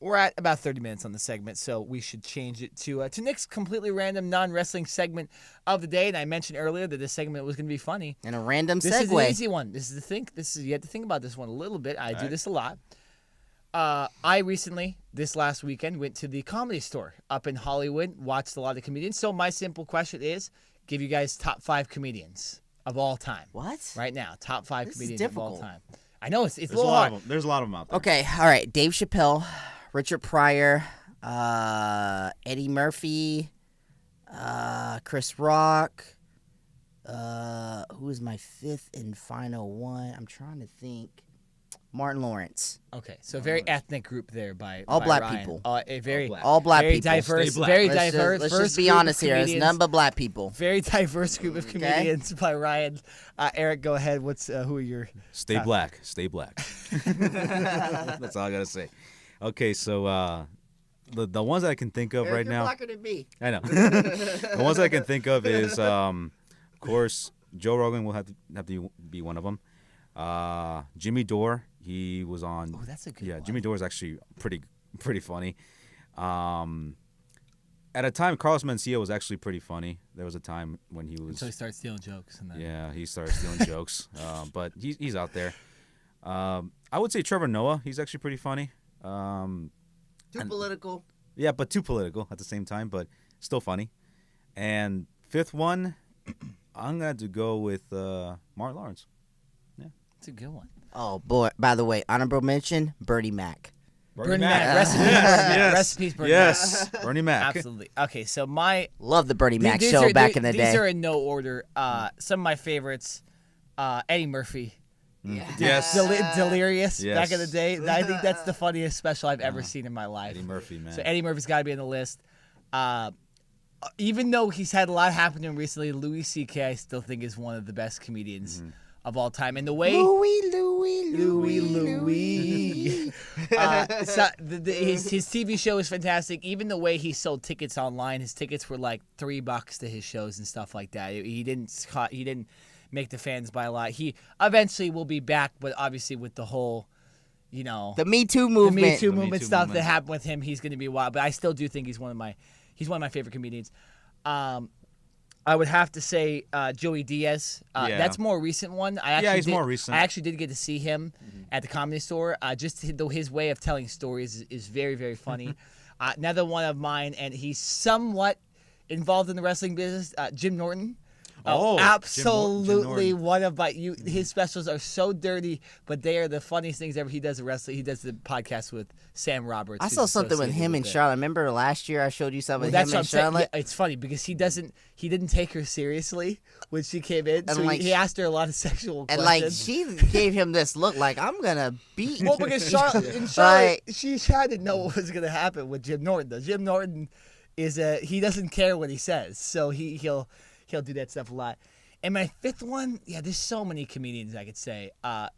We're at about 30 minutes on the segment, so we should change it to Nick's completely random non-wrestling segment of the day. And I mentioned earlier that this segment was going to be funny. And a random This segue. is an easy one. You have to think about this one a little bit. I do this a lot. I recently, this last weekend, went to the Comedy Store up in Hollywood, watched a lot of comedians. So my simple question is, give you guys top 5 comedians of all time. What? Right now, top 5 This is comedians of all difficult. time. I know it's a There's little hard. There's a lot of them out there. Okay, all right. Dave Chappelle, Richard Pryor, Eddie Murphy, Chris Rock. Who is my 5th and final one? I'm trying to think. Martin Lawrence. Okay, so very ethnic group there by All by black Ryan. people. A very All black very people. diverse, Stay black. very Let's diverse. just be group of honest here. It's comedians. none but black people. Very diverse group of Okay. comedians by Ryan. Eric, go ahead. Who are your? Stay black. Stay black. That's all I gotta say. Okay, so the ones that I can think of Eric, right you're now. blacker than me. I know. The ones I can think of is, of course, Joe Rogan will have to be one of them. Jimmy Dore, he was on. Oh, that's a good Yeah, one. Jimmy Dore is actually pretty funny. At a time, Carlos Mencia was actually pretty funny. There was a time when he was. Until he starts stealing jokes. And then... Yeah, he started stealing jokes. But he's out there. I would say Trevor Noah. He's actually pretty funny. Too political. Yeah, but too political at the same time, but still funny. And 5th one, I'm going to go with Martin Lawrence. It's a good one. Oh, boy. By the way, honorable mention, Bernie Mac. Bernie Mac. Rest in peace, Yes, Bernie Mac. yes. Rest in peace, Bernie Yes, Mac. Bernie Mac. Absolutely. Okay, so my Love the Bernie Mac these show are- back in the day. These are in no order. Some of my favorites: Eddie Murphy, Yes. Delirious Yes. back in the day. I think that's the funniest special I've ever seen in my life. Eddie Murphy, man. So Eddie Murphy's got to be on the list. Even though he's had a lot happen to him recently, Louis C.K. I still think is one of the best comedians of all time. And the way Louis. his TV show is fantastic. Even the way he sold tickets online, his tickets were like $3 to his shows and stuff like that. He didn't make the fans buy a lot. He eventually will be back, but obviously with the whole, The Me Too the movement. Me Too Me movement Too stuff movement. that happened with him, he's going to be wild. But I still do think he's one of my favorite comedians. I would have to say Joey Diaz. Yeah. That's a more recent one. He's more recent. I actually did get to see him at the Comedy Store. Just his way of telling stories is very, very funny. Another one of mine, and he's somewhat involved in the wrestling business, Jim Norton. Oh, absolutely Jim Norton. one of my his specials are so dirty, but they are the funniest things ever. He does the wrestling. He does the podcast with Sam Roberts. I who's saw something with associated him and it. Charlotte. Remember last year I showed you something Well, with that's him what I'm and saying. Charlotte? Yeah, it's funny because he didn't take her seriously when she came in. And So like- he asked her a lot of sexual And questions. she gave him this look like I'm gonna beat. Well, because Charlotte, Right. she tried to know what was going to happen with Jim Norton. Though Jim Norton he doesn't care what he says, so he'll do that stuff a lot. And my 5th one, there's so many comedians I could say. Tom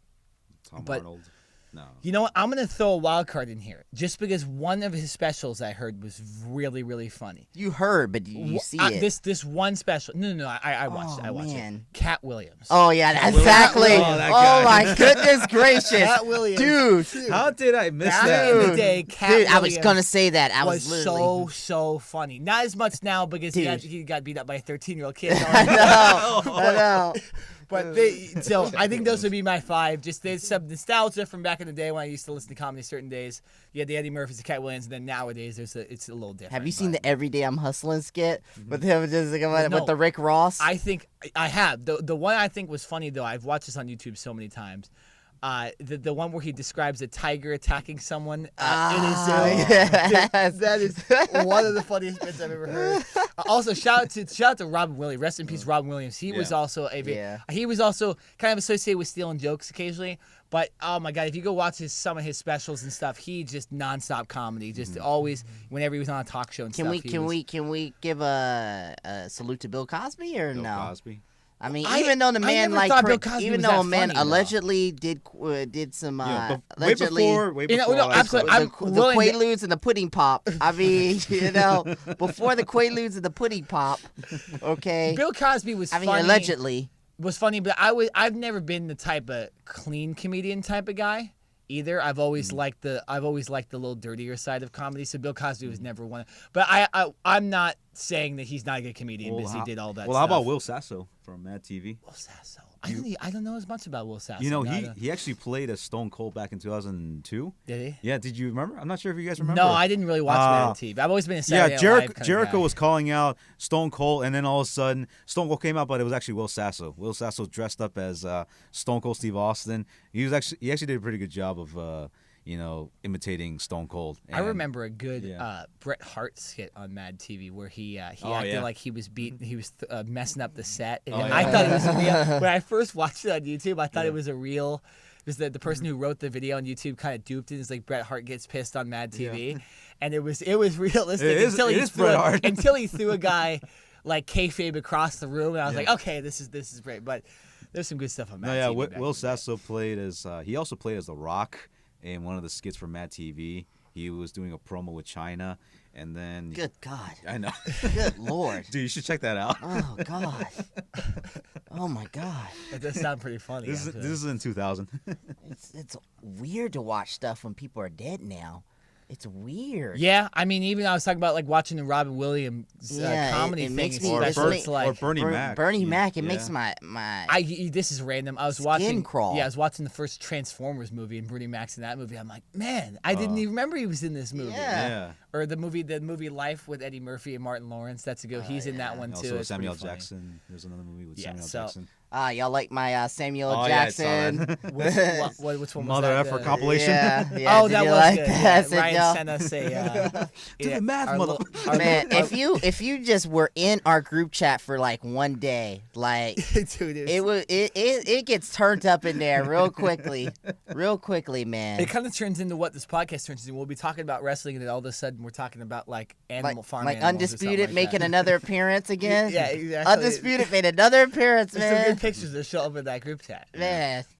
but- Arnold. No. You know what? I'm going to throw a wild card in here, just because one of his specials I heard was really, really funny. You heard, but did you see it? This one special. No. I watched it. I watched man. it. Cat Williams. Oh yeah, exactly. Oh, Oh, that guy. my goodness gracious, Cat Williams. dude. How did I miss Back that? in the Dude. day, Cat Dude, I was Williams gonna say that. I was was literally. so funny. Not as much now because Dude. he got beat up by a 13-year-old kid. I know. But so I think those would be my 5. Just there's some nostalgia from back in the day when I used to listen to comedy certain days. You had the Eddie Murphys, the Cat Williams, and then nowadays it's a little different. Have you seen but the Everyday I'm Hustling skit with him just like, No. with the Rick Ross? I think I have the one I think was funny though. I've watched this on YouTube so many times. The one where he describes a tiger attacking someone in his zoo. yes. That is one of the funniest bits I've ever heard. Also, shout out to Robin Williams. Rest in peace, Robin Williams. He was Yeah. also Yeah. he was also kind of associated with stealing jokes occasionally. But oh my God, if you go watch some of his specials and stuff, he just nonstop comedy. Just always, whenever he was on a talk show and Can stuff. we give a salute to Bill Cosby or Bill no? Cosby. I mean, I- even though the I man never thought Bill Cosby even was though that a man funny, though. allegedly did some Way allegedly before. You know, no, I absolutely. saw- I'm the willing to- Quaaludes and the pudding pop. I mean, before the Quaaludes and the pudding pop. Okay. Bill Cosby was I mean, funny. allegedly. Was funny, but I've never been the type of clean comedian type of guy. either. I've always liked the little dirtier side of comedy. So Bill Cosby was never one. But I'm not saying that he's not a good comedian because he did all that. Well, stuff. how about Will Sasso from Mad TV? Will Sasso? I don't know as much about Will Sasso. You know, he actually played as Stone Cold back in 2002. Did he? Yeah, did you remember? I'm not sure if you guys remember. No, I didn't really watch Mad TV. I've always been a Saturday Night Live kind of Jericho guy. was calling out Stone Cold, and then all of a sudden Stone Cold came out, but it was actually Will Sasso. Will Sasso dressed up as Stone Cold Steve Austin. He actually did a pretty good job of imitating Stone Cold. I And- remember a good Bret Hart skit on Mad TV where he acted yeah. like he was messing up the set. And Oh, I yeah. thought it was real. When I first watched it on YouTube, I thought it was a real. Because the person who wrote the video on YouTube kind of duped it. It's like Bret Hart gets pissed on Mad TV, and it was realistic It is- until it he is threw Bret Hart. until he threw a guy like kayfabe across the room, and I was like, okay, this is great. But there's some good stuff on Mad No, yeah, TV. back in Will the day. Sasso played as he also played as The Rock in one of the skits for Mad TV. He was doing a promo with China, and then Good God. I know, Good Lord. dude, you should check that out. Oh God. Oh my God. It does sound pretty funny. This actually. is in 2000. It's weird to watch stuff when people are dead now. It's weird. Yeah, I mean, even I was talking about like watching the Robin Williams Yeah, comedy it thing. makes me- or, it's especially make- it's like or Bernie Mac. Bernie Mac. It Yeah. makes my this is random. I was Skin watching. crawl. Yeah, I was watching the first Transformers movie, and Bernie Mac's in that movie. I'm like, man, I didn't even remember he was in this movie. Yeah. Yeah. Or the movie Life with Eddie Murphy and Martin Lawrence. That's a go. He's in that one And too. also It's Samuel pretty funny. Jackson. There's another movie with Yeah, Samuel so- Jackson. y'all like my Samuel Oh, yeah, I saw Jackson. that. Which one was Mother that? effer The- compilation. Yeah. Oh, did that you was like good. that? Yeah, I said, Ryan y'all- sent us a To the math, our mother- little- our Man, little- if you just were in our group chat for like one day, like Dude, it gets turned up in there real quickly, man. It kind of turns into what this podcast turns into. We'll be talking about wrestling, and then all of a sudden we're talking about like animal farm like animals or something Undisputed like making that. another appearance again. Yeah, exactly. Undisputed made another appearance, There's some man. good pictures that show up in that group chat. Man,